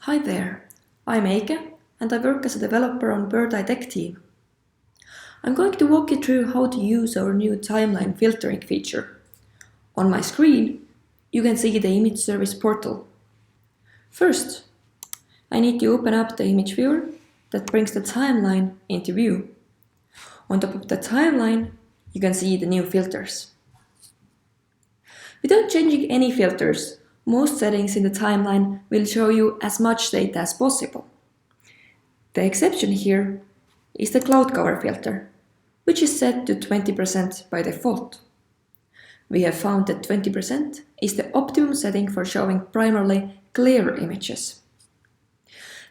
Hi there, I'm Eike and I work as a developer on Bird.i tech team. I'm going to walk you through how to use our new timeline filtering feature. On my screen, you can see the image service portal. First, I need to open up the image viewer that brings the timeline into view. On top of the timeline, you can see the new filters. Without changing any filters, most settings in the timeline will show you as much data as possible. The exception here is the cloud cover filter, which is set to 20% by default. We have found that 20% is the optimum setting for showing primarily clear images.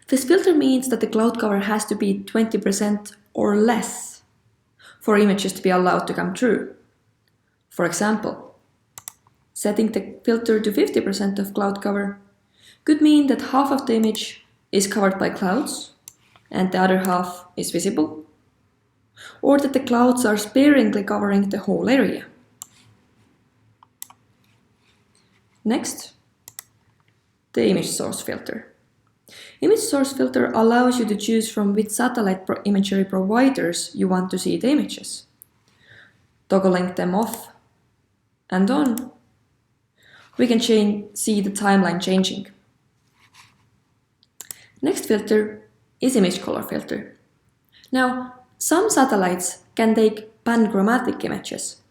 This filter means that the cloud cover has to be 20% or less for images to be allowed to come true. For example, setting the filter to 50% of cloud cover could mean that half of the image is covered by clouds and the other half is visible, or that the clouds are sparingly covering the whole area. Next, the image source filter. Image source filter allows you to choose from which satellite imagery providers you want to see the images. Toggling them off and on, we can see the timeline changing. Next filter is image color filter. Now, some satellites can take panchromatic images.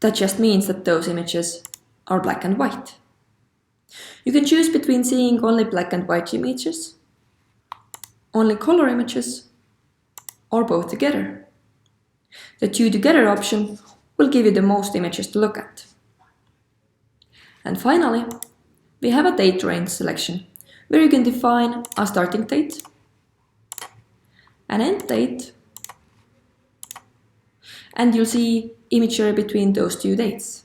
That just means that those images are black and white. You can choose between seeing only black and white images, only color images, or both together. The two together option will give you the most images to look at. And finally, we have a date range selection, where you can define a starting date, an end date, and you'll see imagery between those two dates.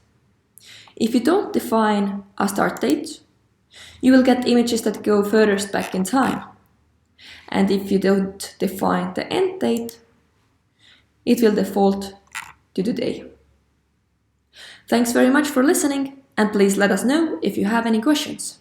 If you don't define a start date, you will get images that go furthest back in time. And if you don't define the end date, it will default to today. Thanks very much for listening, and please let us know if you have any questions.